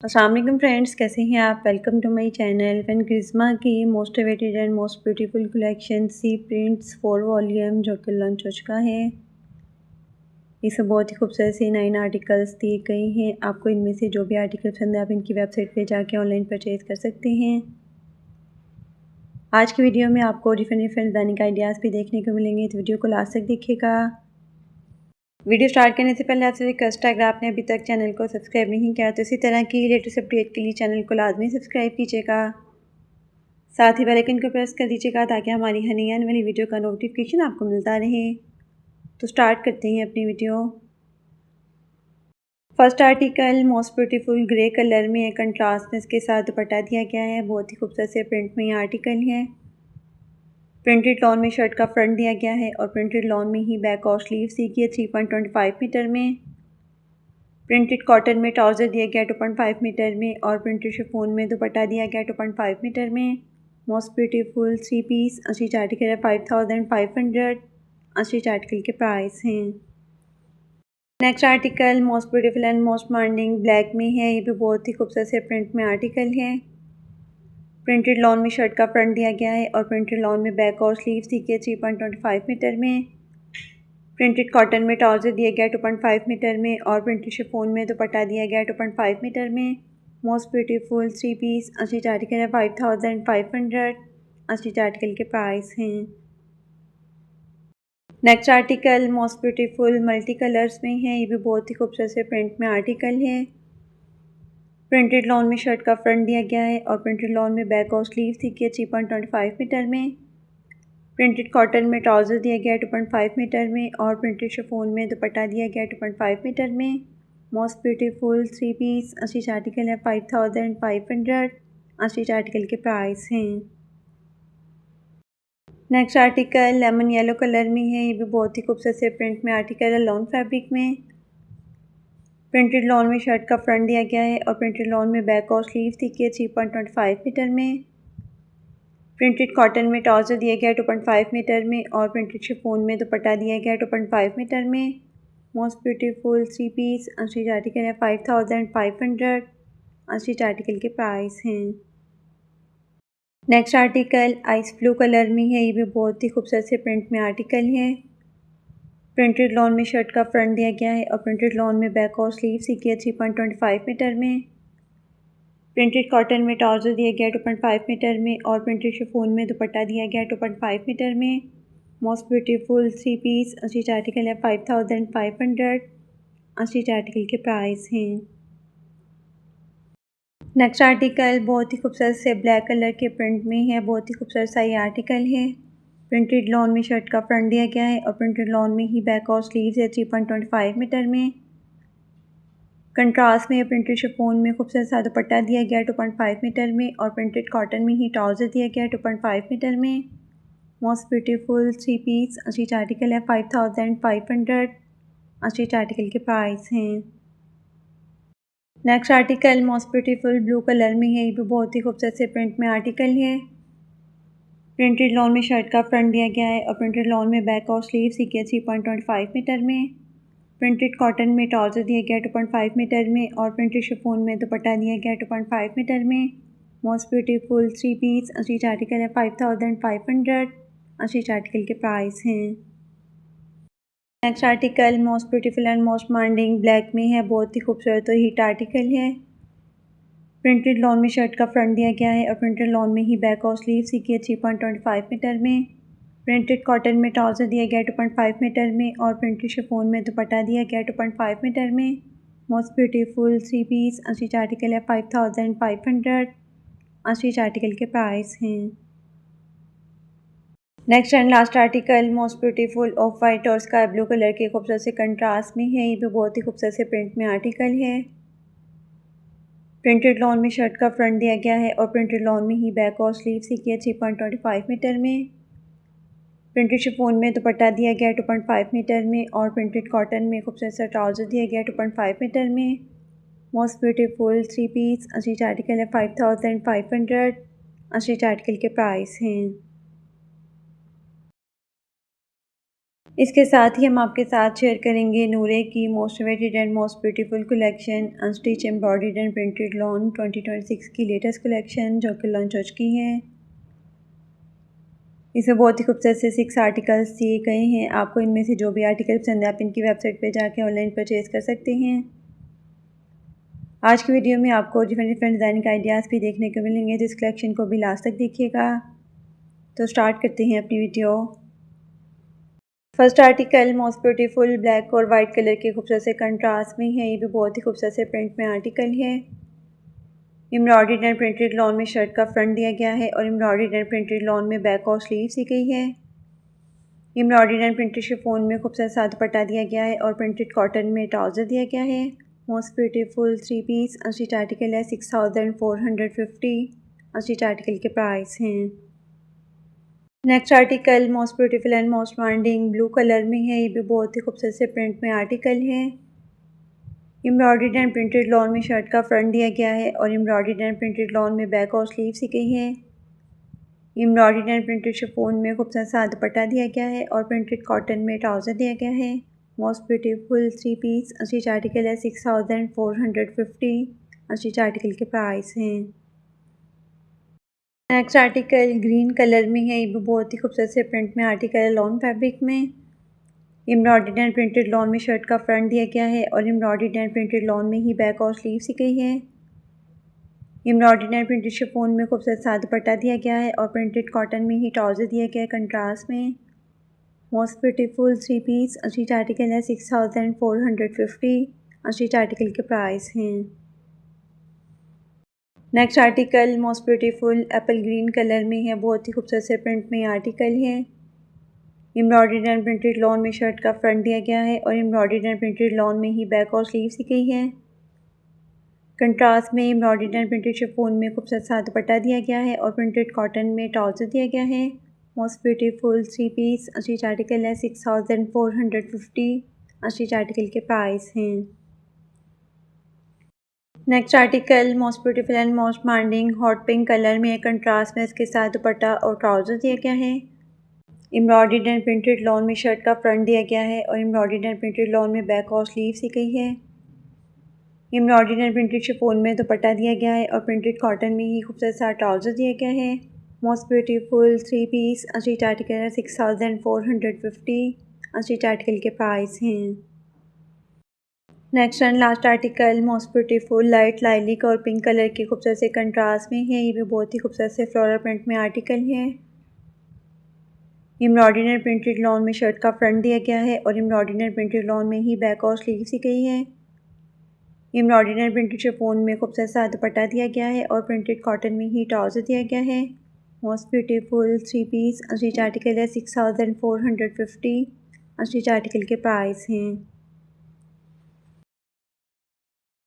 अस्सलाम वालेकुम फ्रेंड्स, कैसे हैं आप। Welcome to my channel. One Karishma की most awaited and most beautiful collection C prints 4 volume जो कि लॉन्च हो चुका है। इसमें बहुत ही खूबसूरत सी 9 आर्टिकल्स दिए गए हैं। आपको इनमें से जो भी आर्टिकल पसंद है आप इनकी वेबसाइट पे जाके ऑनलाइन परचेज़ कर सकते हैं। आज की वीडियो में आपको डिफरेंट डिफरेंट डिज़ाइनिंग आइडियाज़ भी देखने को मिलेंगे, तो वीडियो को लास्ट तक देखिएगा। वीडियो स्टार्ट करने से पहले आपसे रिक्वेस्ट है, अगर आपने अभी तक चैनल को सब्सक्राइब नहीं किया तो इसी तरह की लेटेस्ट अपडेट के लिए चैनल को लाजमी सब्सक्राइब कीजिएगा। साथ ही बेल आइकन को प्रेस कर दीजिएगा ताकि हमारी हर नई आने वाली वीडियो का नोटिफिकेशन आपको मिलता रहे। तो स्टार्ट करते हैं अपनी video. First article most beautiful grey colour में कंट्रास्टनेस के साथ दुपट्टा दिया गया है। बहुत ही खूबसूरत से प्रिंट में ये आर्टिकल है। प्रिंटेड लॉन में शर्ट का फ्रंट दिया गया है और प्रिंटेड लॉन में ही बैक और स्लीव्स दी गई है 3.25 मीटर में। प्रिंटेड कॉटन में ट्राउज़र दिया गया 2.5 मीटर में और प्रिंटेड शिफॉन में दुपट्टा दिया गया 2.5 मीटर में। मोस्ट ब्यूटीफुल 3 पीस अस्सी आर्टिकल है 5500। अस्सी आर्टिकल के प्राइस हैं। Next article most beautiful and most morning black में है। ये भी बहुत ही खूबसूरत से प्रिंट में आर्टिकल है। प्रिंटेड लॉन में शर्ट का फ्रंट दिया गया है और प्रिंटेड लॉन में बैक और स्लीव्स दी गई 3.25 मीटर में। प्रिंटेड कॉटन में ट्राउज़र दिया गया 2.5 मीटर में और प्रिंटेड शिफॉन में दुपट्टा दिया गया 2.5 मीटर में। मोस्ट ब्यूटीफुल 3 पीस अस्सी आर्टिकल है 5500। अस्सी आर्टिकल के प्राइस हैं। Next article most beautiful multi colours में है। ये भी बहुत ही खूबसूरत से प्रिंट में आर्टिकल है। प्रिंटेड लॉन में शर्ट का फ्रंट दिया गया है और प्रिंटेड लॉन में बैक और स्लीव्स दी गई 3.25 मीटर में। प्रिंटेड कॉटन में ट्राउज़र दिया गया 2.5 मीटर में और प्रिंटेड शिफॉन में दुपट्टा दिया गया 2.5 मीटर में। मोस्ट ब्यूटीफुल 3 पीस अस्सी आर्टिकल है 5500। अस्सी आर्टिकल के प्राइस हैं। Next article lemon yellow colour में है। ये भी बहुत ही खूबसूरत से प्रिंट में आर्टिकल है लॉन फैब्रिक में। प्रिंटेड लॉन में शर्ट का फ्रंट दिया गया है और प्रिंटेड लॉन में बैक और स्लीव्स दी गई है 3.25 मीटर में। प्रिंटेड कॉटन में ट्राउज़र दिया गया 2.5 मीटर में और प्रिंटेड शिफॉन में दुपट्टा दिया गया 2.5 मीटर में। मोस्ट ब्यूटीफुल 3 पीस अस्सी आर्टिकल है 5500। अस्सी आर्टिकल के प्राइस हैं। Next article ice blue colour में है। ये भी बहुत ही खूबसूरत से प्रिंट में आर्टिकल है। प्रिंटेड लॉन में शर्ट का फ्रंट दिया गया है और प्रिंटेड लॉन में बैक और स्लीव्स दी गई है 3.25 मीटर में। प्रिंटेड कॉटन में ट्राउज़र दिया गया 2.5 मीटर में और प्रिंटेड शिफॉन में दुपट्टा दिया गया 2.5 मीटर में। मोस्ट ब्यूटीफुल 3 पीस अस्सी आर्टिकल है 5500। अस्सी आर्टिकल के प्राइस हैं। नेक्स्ट आर्टिकल बहुत ही खूबसूरत से ब्लैक कलर के प्रिंट में है। बहुत ही खूबसूरत सा ये आर्टिकल है। प्रिंटेड लॉन में शर्ट का फ्रंट दिया गया है और प्रिंटेड लॉन में ही बैक और स्लीव्स है 3.25 मीटर में। कंट्रास्ट में प्रिंटेड शिफॉन में खूबसूरत सा दुपट्टा दिया गया 2.5 मीटर में और प्रिंटेड कॉटन में ही ट्राउज़र दिया गया 2.5 मीटर में। मोस्ट ब्यूटीफुल 3 पीस अस्सी आर्टिकल है 5500। अस्सी आर्टिकल के प्राइस हैं। Next article most beautiful blue colour में है। ये भी बहुत ही खूबसूरत से प्रिंट में आर्टिकल है। प्रिंटेड लॉन में शर्ट का फ्रंट दिया गया है और प्रिंटेड लॉन में बैक और स्लीव्स दी गई है 3.25 मीटर में। प्रिंटेड कॉटन में ट्राउज़र दिया गया 2.5 मीटर में और प्रिंटेड शिफॉन में दुपट्टा दिया गया 2.5 मीटर में। मोस्ट ब्यूटीफुल 3 पीस अस्सी आर्टिकल है 5500। अस्सी आर्टिकल के प्राइस हैं। Next article most beautiful and most morning black में है। बहुत ही खूबसूरत और हिट आर्टिकल है। प्रिंटेड लॉन में शर्ट का फ्रंट दिया गया है और प्रिंटेड लॉन में ही बैक और स्लीव्स दी गई है 3.25 मीटर में। प्रिंटेड कॉटन में ट्राउज़र दिया गया 2.5 मीटर में और प्रिंटेड शिफॉन में दुपट्टा दिया गया 2.5 मीटर में। मोस्ट ब्यूटीफुल 3 पीस अस्सी आर्टिकल है 5500। अस्सी आर्टिकल के प्राइस हैं। Next and last article most beautiful of white और स्काई ब्लू कलर के खूबसूरत से कंट्रास्ट में है। ये भी बहुत ही खूबसूरत से प्रिंट में आर्टिकल है। प्रिंटेड लॉन में शर्ट का फ्रंट दिया गया है और प्रिंटेड लॉन में ही बैक और स्लीव्स दी गई है 3.25 मीटर में। प्रिंटेड शिफॉन में दुपट्टा दिया गया 2.5 मीटर में और प्रिंटेड कॉटन में खूबसूरत सा ट्राउज़र दिया गया 2.5 मीटर में। मोस्ट ब्यूटीफुल 3 पीस अस्सी आर्टिकल है 5500। अस्सी आर्टिकल के प्राइस हैं। इसके साथ ही हम आपके साथ शेयर करेंगे नूरे की most awaited and most beautiful collection unstitch embroidered and printed lawn 2026 की लेटेस्ट कलेक्शन जो कि लॉन्च हो चुकी है। इसमें बहुत ही खूबसूरत से 6 आर्टिकल्स दिए गए हैं। आपको इनमें से जो भी आर्टिकल पसंद है आप इनकी वेबसाइट पे जाके ऑनलाइन परचेज़ कर सकते हैं। आज की वीडियो में आपको डिफरेंट डिफरेंट डिज़ाइनिंग आइडियाज़ भी देखने को मिलेंगे, तो इस कलेक्शन को भी लास्ट तक देखिएगा। तो स्टार्ट करते हैं अपनी video. First article most beautiful black और वाइट कलर के खूबसूरत से कंट्रास्ट में है। ये भी बहुत ही खूबसूरत से प्रिंट में आर्टिकल है। एम्ब्रॉयडर्ड एंड प्रिंटेड लॉन में शर्ट का फ्रंट दिया गया है और एम्ब्रॉयडर्ड एंड प्रिंटेड लॉन में बैक और स्लीव्स दी गई है। एम्ब्रॉयडर्ड एंड प्रिंटेड शिफॉन में खूबसूरत सा दुपट्टा दिया गया है और प्रिंटेड कॉटन में ट्राउज़र दिया गया है। Most beautiful 3 piece unstitch article है। 6450 अनस्टिच आर्टिकल के प्राइस हैं। Next article most beautiful and most demanding blue colour में है। ये भी बहुत ही खूबसूरत से प्रिंट में आर्टिकल है। एम्ब्रॉयडर्ड एंड प्रिंटेड लॉन में शर्ट का फ्रंट दिया गया है और एम्ब्रॉयडर्ड एंड प्रिंटेड लॉन में बैक और स्लीव्स दी गई है। एम्ब्रॉयडर्ड एंड प्रिंटेड शिफॉन में खूबसूरत सा दुपट्टा दिया गया है और प्रिंटेड कॉटन में ट्राउज़र दिया गया है। Most beautiful 3 piece unstitch article है। 6450 अनस्टिच आर्टिकल के प्राइस हैं। नेक्स्ट आर्टिकल ग्रीन कलर में है। ये भी बहुत ही खूबसूरत से प्रिंट में आर्टिकल है लॉन फैब्रिक में। एम्ब्रॉयडर्ड एंड प्रिंटेड लॉन में शर्ट का फ्रंट दिया गया है और एम्ब्रॉयडर्ड एंड प्रिंटेड लॉन में ही बैक और स्लीव्स दी गई है। एम्ब्रॉयडर्ड एंड प्रिंटेड शिफॉन में खूबसूरत सा दुपट्टा दिया गया है और प्रिंटेड कॉटन में ही ट्राउज़र दिया गया है कंट्रास्ट में। Most beautiful 3 piece unstitch article है। 6450 अनस्टिच आर्टिकल के प्राइस हैं। Next article most beautiful apple green colour में है। बहुत ही खूबसूरत से प्रिंट में आर्टिकल है। एम्ब्रॉयडर्ड एंड प्रिंटेड लॉन में शर्ट का फ्रंट दिया गया है और एम्ब्रॉयडर्ड एंड प्रिंटेड लॉन में ही बैक और स्लीव्स दी गई है। कंट्रास्ट में एम्ब्रॉयडर्ड एंड प्रिंटेड शिफॉन में खूबसूरत सा दुपट्टा दिया गया है और प्रिंटेड कॉटन में ट्राउज़र दिया गया है। Most beautiful 3 piece unstitch article है। 6450 अनस्टिच आर्टिकल के प्राइस हैं। Next article most beautiful and most demanding hot pink colour में है। कंट्रास्ट में इसके साथ दुपट्टा और ट्राउज़र दिया गया है। एम्ब्रॉयडर्ड एंड प्रिंटेड लॉन में शर्ट का फ्रंट दिया गया है और एम्ब्रॉयडर्ड एंड प्रिंटेड लॉन में बैक और स्लीव्स दी गई है। एम्ब्रॉयडर्ड एंड प्रिंटेड शिफॉन में दुपट्टा दिया गया है और प्रिंटेड कॉटन में ही खूबसूरत सा ट्राउज़र दिया गया है। Most beautiful 3 piece unstitch article है। 6450 अनस्टिच आर्टिकल के प्राइस हैं। Next and last article most beautiful light lilac और पिंक कलर के खूबसूरत से कंट्रास्ट में है। ये भी बहुत ही खूबसूरत से फ्लोरल प्रिंट में आर्टिकल है। एम्ब्रॉयडर्ड एंड प्रिंटेड लॉन में शर्ट का फ्रंट दिया गया है और एम्ब्रॉयडर्ड एंड प्रिंटेड लॉन में ही बैक और स्लीव्स दी गई है। एम्ब्रॉयडर्ड एंड प्रिंटेड शिफॉन में खूबसूरत सा दुपट्टा दिया गया है और प्रिंटेड कॉटन में ही ट्राउज़र दिया गया है। Most beautiful 3 piece unstitch article है। 6450 अनस्टिच आर्टिकल के प्राइस हैं।